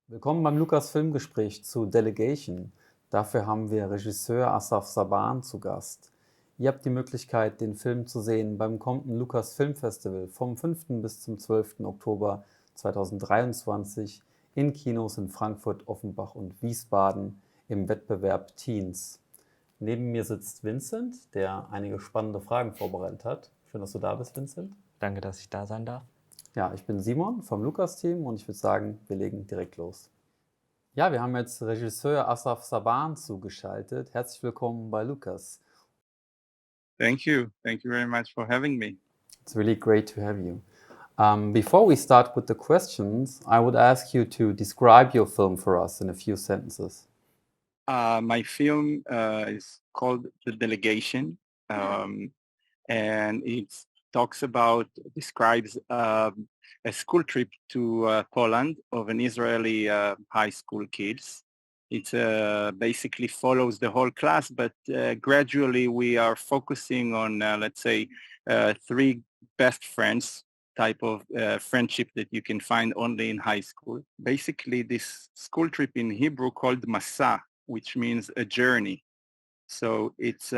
Willkommen beim Lukas Filmgespräch zu Delegation. Dafür haben wir Regisseur Asaf Saban zu Gast. Ihr habt die Möglichkeit, den Film zu sehen beim kommenden Lukas Filmfestival vom 5. bis zum 12. Oktober 2023 in Kinos in Frankfurt, Offenbach und Wiesbaden im Wettbewerb Teens. Neben mir sitzt Vincent, der einige spannende Fragen vorbereitet hat. Schön, dass du da bist, Vincent. Danke, dass ich da sein darf. Ja, ich bin Simon vom Lukas-Team und ich würde sagen, wir legen direkt los. Ja, wir haben jetzt Regisseur Asaf Saban zugeschaltet. Herzlich willkommen bei Lukas. Thank you. Thank you very much for having me. It's really great to have you. Before we start with the questions, I would ask you to describe your film for us in a few sentences. My film is called The Delegation, and it describes a school trip to Poland of an Israeli high school kids. It basically follows the whole class, but gradually we are focusing on, let's say, three best friends type of friendship that you can find only in high school. Basically, this school trip in Hebrew called Masa, which means a journey. So it's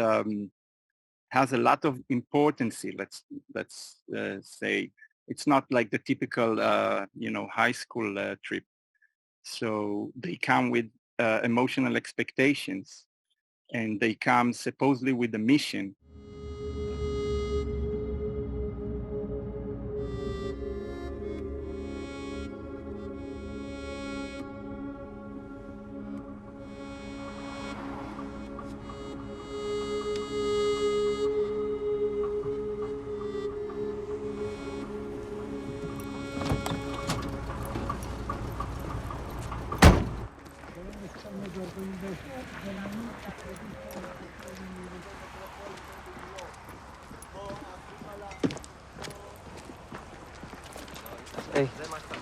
has a lot of importance. Let's say it's not like the typical high school trip. So they come with emotional expectations, and they come supposedly with a mission.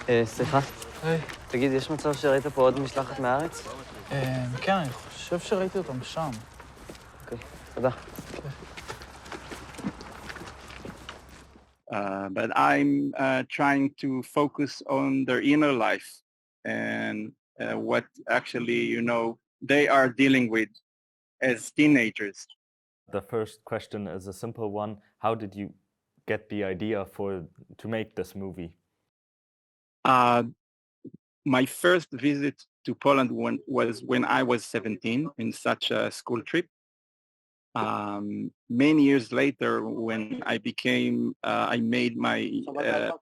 היי, סליחה. היי. תגיד, יש מצב שראית פה עוד משלחת מהארץ? כן, אני חושב שראיתי אותם שם. אוקיי, תודה. But I'm trying to focus on their inner life and what actually, they are dealing with as teenagers. The first question is a simple one. How did you get the idea to make this movie? My first visit to Poland was when I was 17 in such a school trip. Many years later, when I made my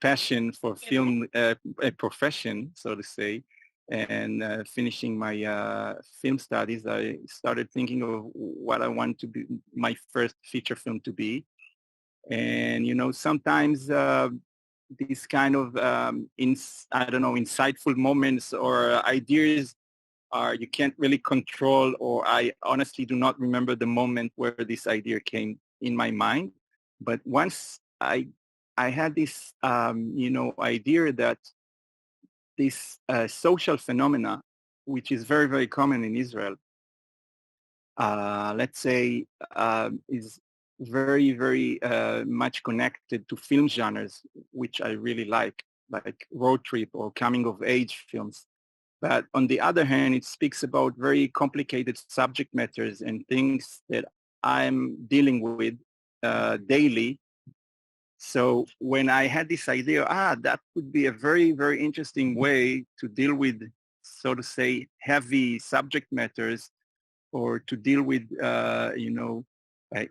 passion for film a profession, so to say, and finishing my film studies, I started thinking of what I want to be my first feature film to be. And, sometimes these kind of, insightful moments or ideas you can't really control, or I honestly do not remember the moment where this idea came in my mind. But once I had this, idea that this social phenomena, which is very, very common in Israel, let's say, is very, very much connected to film genres, which I really like road trip or coming of age films. But on the other hand, it speaks about very complicated subject matters and things that I'm dealing with daily. So when I had this idea, that would be a very, very interesting way to deal with, so to say, heavy subject matters, or to deal with,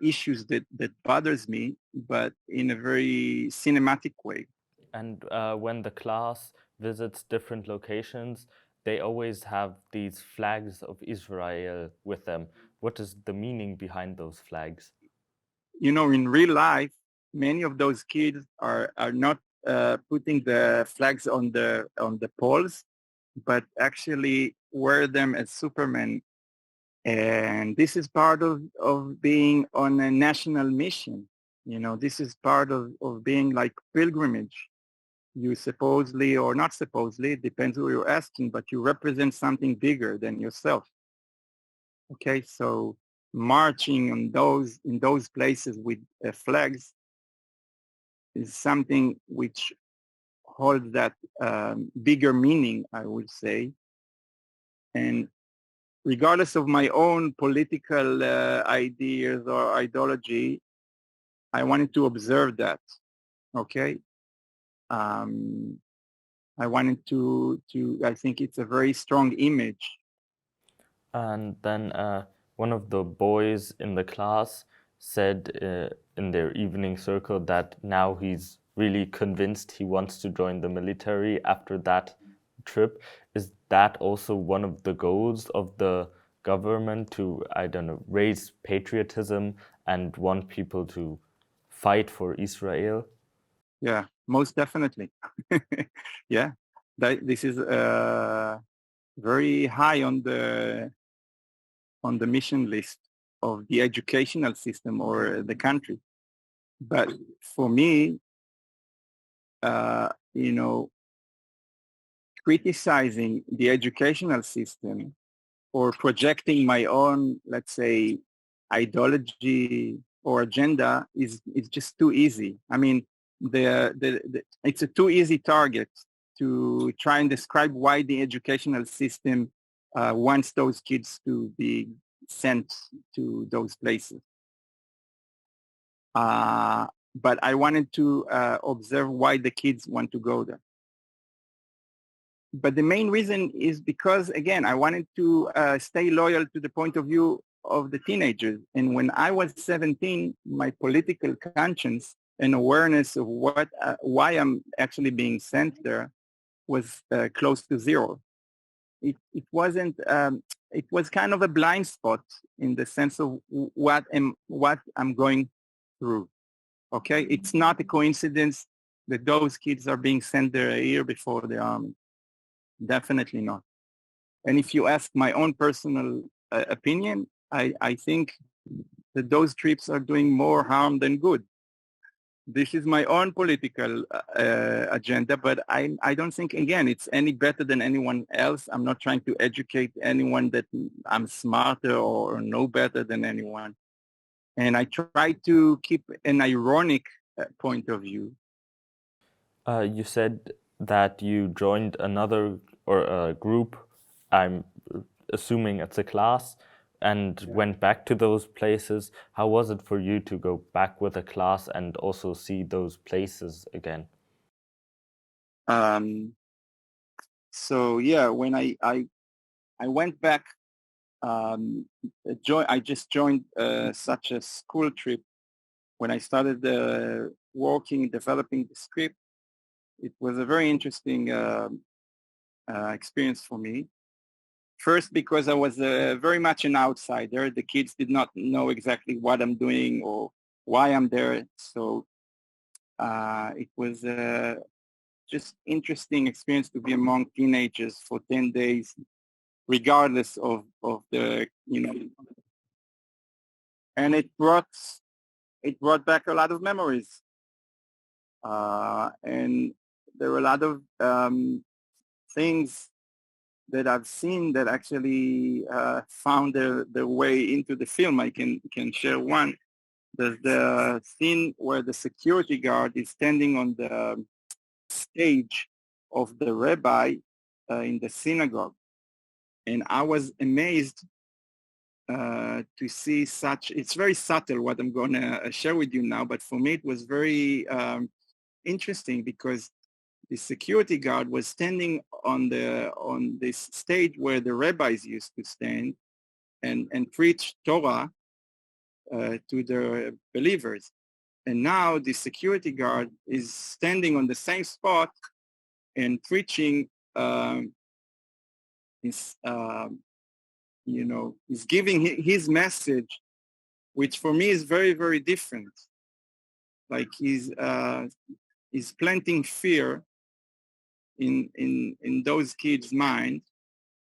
issues that bothers me, but in a very cinematic way. And when the class visits different locations, they always have these flags of Israel with them. What is the meaning behind those flags? In real life, many of those kids are not putting the flags on the poles, but actually wear them as Superman. And this is part of being on a national mission. This is part of being like pilgrimage. You supposedly, or not supposedly, it depends who you're asking, but you represent something bigger than yourself. Okay, so marching in those places with flags is something which holds that bigger meaning, I would say, And regardless of my own political ideas or ideology, I wanted to observe that, okay? I wanted I think it's a very strong image. And then one of the boys in the class said in their evening circle that now he's really convinced he wants to join the military after that trip. Is that also one of the goals of the government to, I don't know, raise patriotism and want people to fight for Israel? Yeah, most definitely. Yeah, this is very high on the mission list of the educational system or the country. But for me, criticizing the educational system or projecting my own, let's say, ideology or agenda is just too easy. I mean, it's a too easy target to try and describe why the educational system wants those kids to be sent to those places. But I wanted to observe why the kids want to go there. But the main reason is because, again, I wanted to stay loyal to the point of view of the teenagers. And when I was 17, my political conscience and awareness of why I'm actually being sent there was close to zero. It wasn't. It was kind of a blind spot in the sense of what I'm going through. Okay, it's not a coincidence that those kids are being sent there a year before the army. Definitely not. And if you ask my own personal opinion, I think that those trips are doing more harm than good. This is my own political agenda, but I don't think, again, it's any better than anyone else. I'm not trying to educate anyone that I'm smarter or know better than anyone. And I try to keep an ironic point of view. You said that you joined another or a group, I'm assuming it's a class, and went back to those places. How was it for you to go back with a class and also see those places again? So yeah, when I went back, I just joined such a school trip. When I started working, developing the script, it was a very interesting experience for me. First, because I was very much an outsider. The kids did not know exactly what I'm doing or why I'm there. So it was just interesting experience to be among teenagers for 10 days, regardless of the, and it brought back a lot of memories. And there were a lot of things that I've seen that actually found their way into the film. I can share one. There's the scene where the security guard is standing on the stage of the rabbi in the synagogue. And I was amazed to see it's very subtle what I'm going to share with you now, but for me it was very interesting because the security guard was standing on this stage where the rabbis used to stand and preach Torah to the believers. And now the security guard is standing on the same spot and preaching is giving his message, which for me is very, very different. Like he's planting fear in those kids' mind.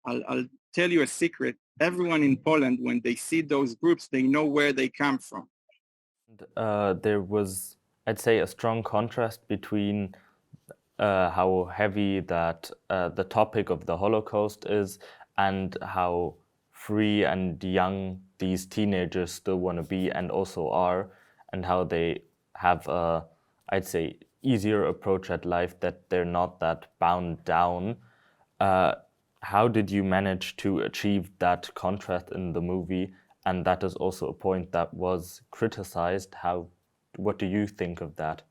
I'll tell you a secret. Everyone in Poland, when they see those groups, they know where they come from. There was, I'd say, a strong contrast between how heavy that the topic of the Holocaust is and how free and young these teenagers still want to be and also are, and how they have a, I'd say, easier approach at life, that they're not that bound down. how did you manage to achieve that contrast in the movie? And that is also a point that was criticized. What do you think of that?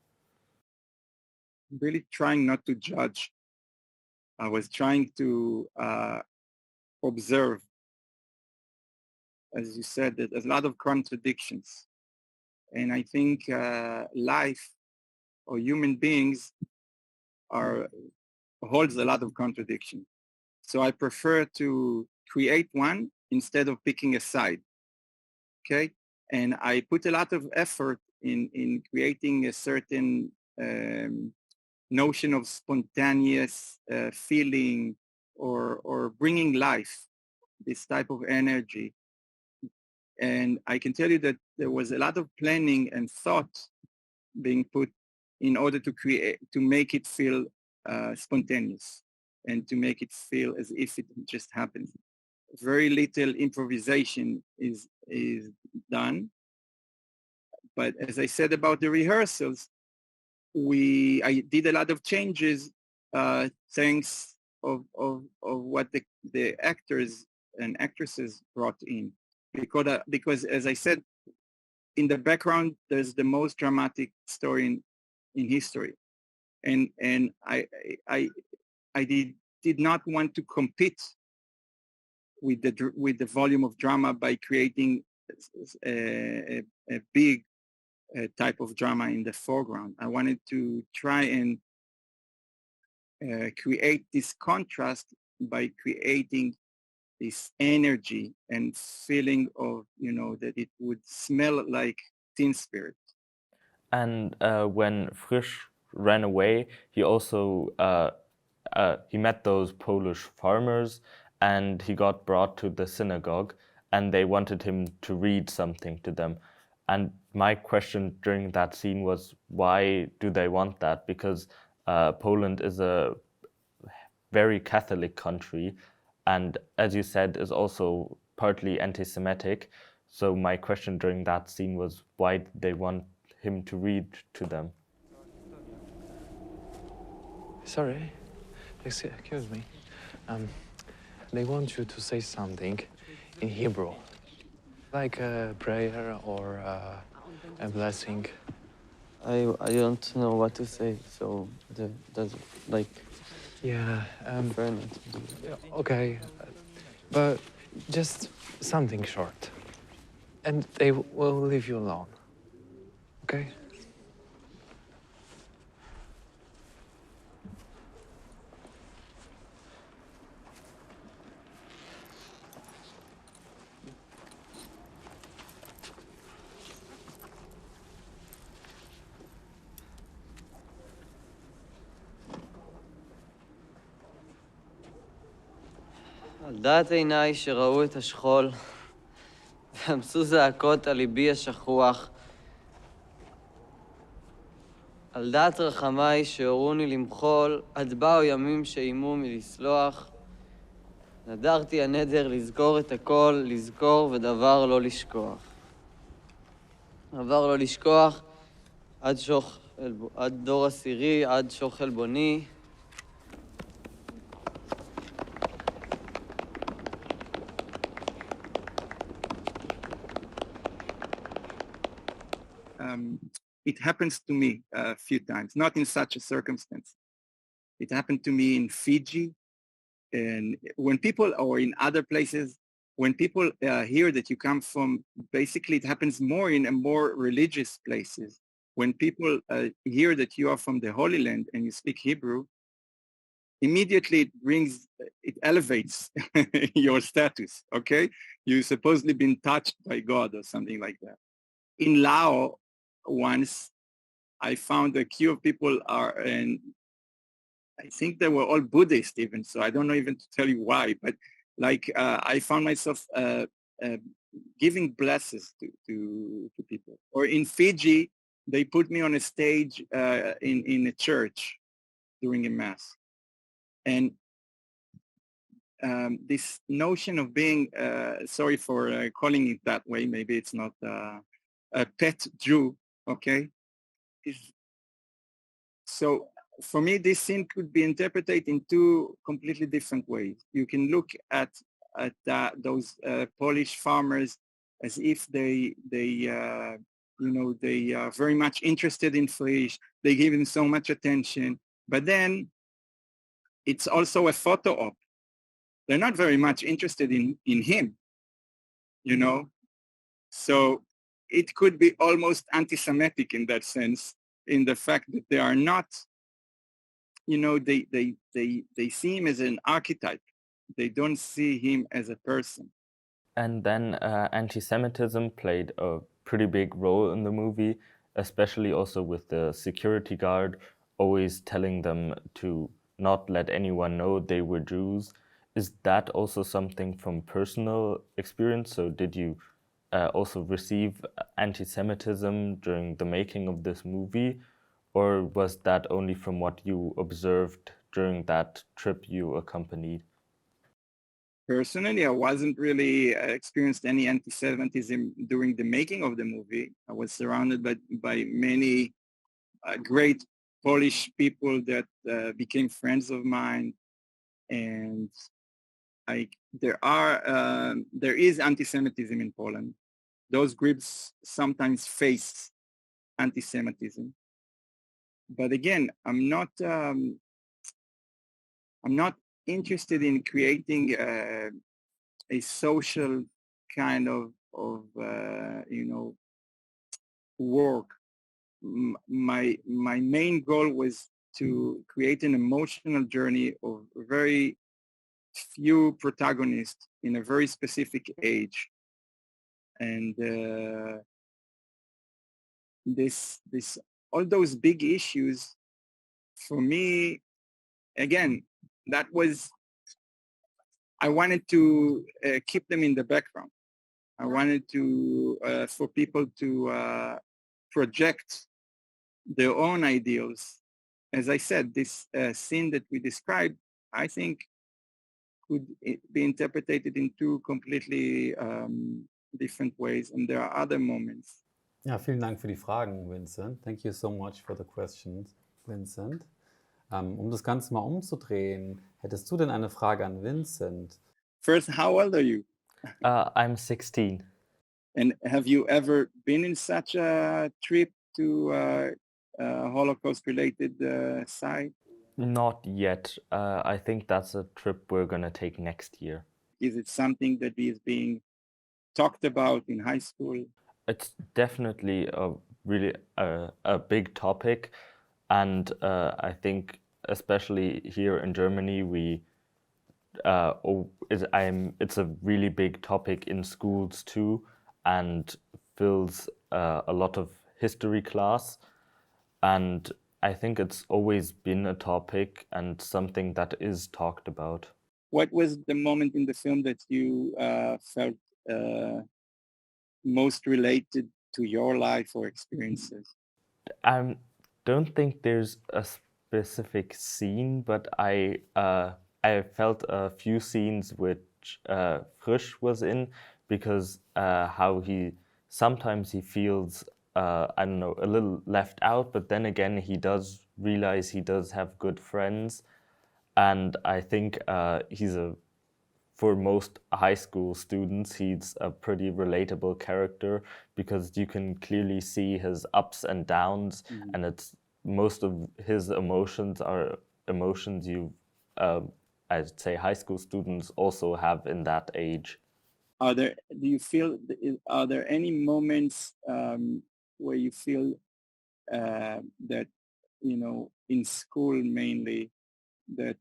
Really trying not to judge. I was trying to observe. As you said, there's a lot of contradictions. And I think life or human beings holds a lot of contradiction. So I prefer to create one instead of picking a side. Okay. And I put a lot of effort in creating a certain notion of spontaneous feeling or bringing life, this type of energy. And I can tell you that there was a lot of planning and thought being put in order to make it feel spontaneous and to make it feel as if it just happened. Very little improvisation is done. But as I said about the rehearsals, I did a lot of changes thanks of what the actors and actresses brought in. Because as I said, in the background, there's the most dramatic story in history. And I did not want to compete with the volume of drama by creating a big type of drama in the foreground. I wanted to try and create this contrast by creating this energy and feeling of, that it would smell like teen spirit. And when Frisch ran away, he also he met those Polish farmers, and he got brought to the synagogue, and they wanted him to read something to them. And my question during that scene was, why do they want that? Because Poland is a very Catholic country, and as you said, is also partly anti-Semitic. So my question during that scene was, why did they want him to read to them? Sorry, excuse me. They want you to say something in Hebrew, like a prayer or a blessing. I don't know what to say, so that's like. Yeah. Prefer not to do that. Okay, but just something short, and they will leave you alone. Okay. על דעת עיניי שראו את השכול, ועמסו זעקות על ליבי השכוח. על דעת רחמיי שהורוני למחול, עד באו ימים שאיימו מלסלוח. נדרתי הנדר לזכור את הכל, לזכור ודבר לא לשכוח. דבר לא לשכוח, עד דור עשירי, עד שוך חלבוני. It happens to me a few times, not in such a circumstance. It happened to me in Fiji, and when people, or in other places, when people hear that you come from, basically it happens more in a more religious places. When people hear that you are from the Holy Land and you speak Hebrew, immediately it elevates your status, okay? You've supposedly been touched by God or something like that. In Laos, once I found a queue of people and I think they were all Buddhist even, so I don't know even to tell you why, but like I found myself giving blessings to people. Or in Fiji, they put me on a stage in a church during a mass. And this notion of being, sorry for calling it that way, maybe it's not a pet Jew, okay? So for me, this scene could be interpreted in two completely different ways. You can look at those Polish farmers as if they are very much interested in fish. They give him so much attention, but then it's also a photo op. They're not very much interested in him, So it could be almost anti-Semitic in that sense, in the fact that they are not, they see him as an archetype. They don't see him as a person. And then anti-Semitism played a pretty big role in the movie, especially also with the security guard always telling them to not let anyone know they were Jews. Is that also something from personal experience? So did you also receive anti-Semitism during the making of this movie? Or was that only from what you observed during that trip you accompanied? Personally, I wasn't really experienced any anti-Semitism during the making of the movie. I was surrounded by many great Polish people that became friends of mine, and there is anti-Semitism in Poland. Those groups sometimes face anti-Semitism, but again, I'm not interested in creating a social kind of work. My main goal was to create an emotional journey of very few protagonists in a very specific age, and this all those big issues for me, again, I wanted to keep them in the background. I wanted to for people to project their own ideals. As I said, this scene that we described, I think, could be interpreted in two completely different ways, and there are other moments. Ja, vielen Dank für die Fragen, Vincent. Thank you so much for the questions, Vincent. Um das Ganze mal umzudrehen, hättest du denn eine Frage an Vincent? First, how old are you? I'm 16. And have you ever been in such a trip to a Holocaust-related site? Not yet. I think that's a trip we're going to take next year. Is it something that is being talked about in high school? It's definitely a big topic, and I think especially here in Germany it's a really big topic in schools too, and fills a lot of history class, and I think it's always been a topic and something that is talked about. What was the moment in the film that you felt most related to your life or experiences? I don't think there's a specific scene, but I felt a few scenes which Frisch was in, because how he sometimes feels I don't know, a little left out, but then again he does realize he does have good friends, and I think for most high school students, he's a pretty relatable character, because you can clearly see his ups and downs, and it's most of his emotions are emotions I'd say high school students also have in that age. Are there any moments where you feel that, in school mainly, that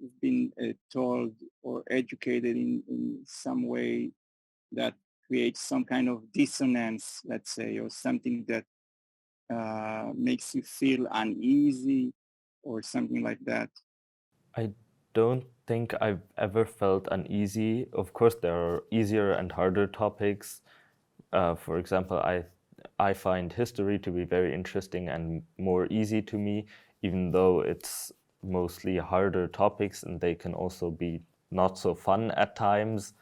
you've been told or educated in some way that creates some kind of dissonance, let's say, or something that makes you feel uneasy or something like that? I don't think I've ever felt uneasy. Of course, there are easier and harder topics. For example, I find history to be very interesting and more easy to me, even though it's mostly harder topics, and they can also be not so fun at times.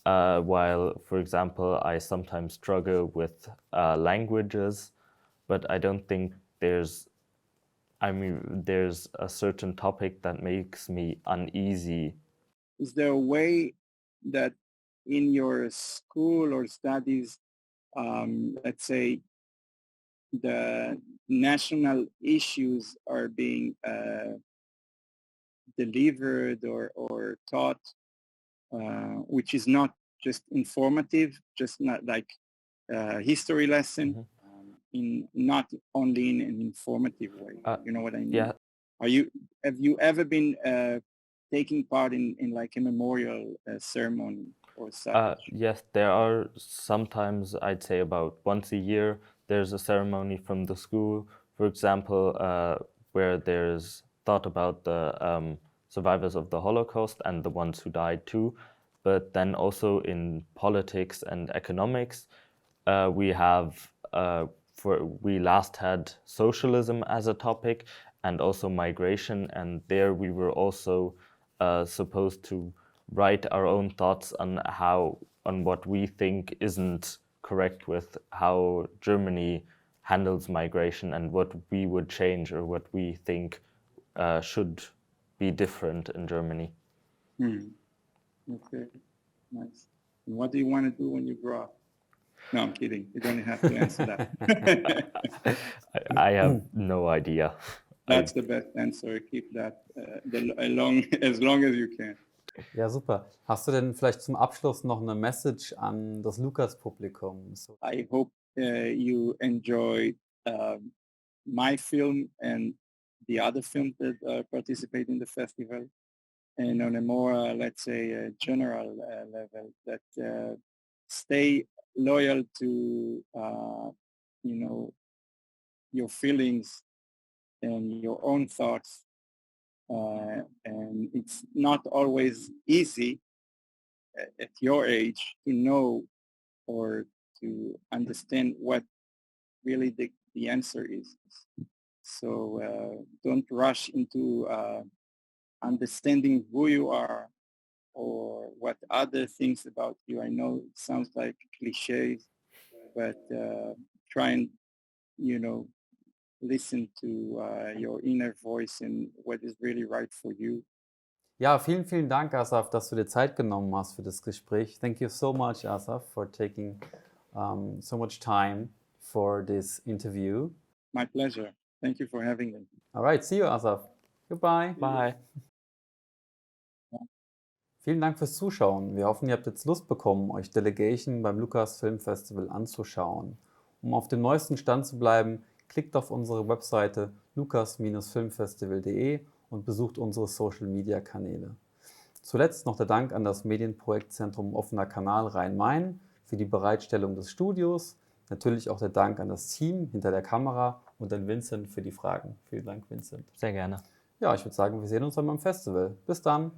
While, for example, I sometimes struggle with languages, but I don't think there's I mean, there's a certain topic that makes me uneasy. Is there a way that in your school or studies, let's say, the national issues are being delivered or taught, which is not just informative, just not like history lesson, Mhm. in not only in an informative way. You know what I mean? Yeah, Have you ever been taking part in like a memorial ceremony or such? yes, there are sometimes, I'd say about once a year, there's a ceremony from the school, for example, where there's thought about the survivors of the Holocaust and the ones who died too. But then also in politics and economics, we have, we last had socialism as a topic and also migration, and there we were also supposed to write our own thoughts on what we think isn't correct with how Germany handles migration and what we would change or what we think should be different in Germany. Okay, nice. And what do you want to do when you grow up? No, I'm kidding. You don't have to answer that. I have no idea. That's the best answer. Keep that as long as you can. Ja, super. Hast du denn vielleicht zum Abschluss noch eine Message an das Lukas-Publikum? So, I hope you enjoy my film and the other films that participate in the festival. And on a more, let's say, general level, that stay loyal to, your feelings and your own thoughts. And it's not always easy at your age to know or to understand what really the answer is. So don't rush into understanding who you are or what other things about you. I know it sounds like cliches, but try and, listen to your inner voice and what is really right for you. ja, vielen, vielen Dank, Asaf, dass du dir Zeit genommen hast für das Gespräch. Thank you so much, Asaf, for taking so much time for this interview. My pleasure. Thank you for having me. All right, see you, Asaf. Goodbye. Bye. Vielen Dank fürs Zuschauen. Wir hoffen, ihr habt jetzt Lust bekommen, euch Delegation beim Lukas Film Festival anzuschauen. Um auf dem neuesten Stand zu bleiben, klickt auf unsere Webseite lukas-filmfestival.de und besucht unsere Social-Media-Kanäle. Zuletzt noch der Dank an das Medienprojektzentrum Offener Kanal Rhein-Main für die Bereitstellung des Studios. Natürlich auch der Dank an das Team hinter der Kamera und an Vincent für die Fragen. Vielen Dank, Vincent. Sehr gerne. Ja, ich würde sagen, wir sehen uns dann beim Festival. Bis dann.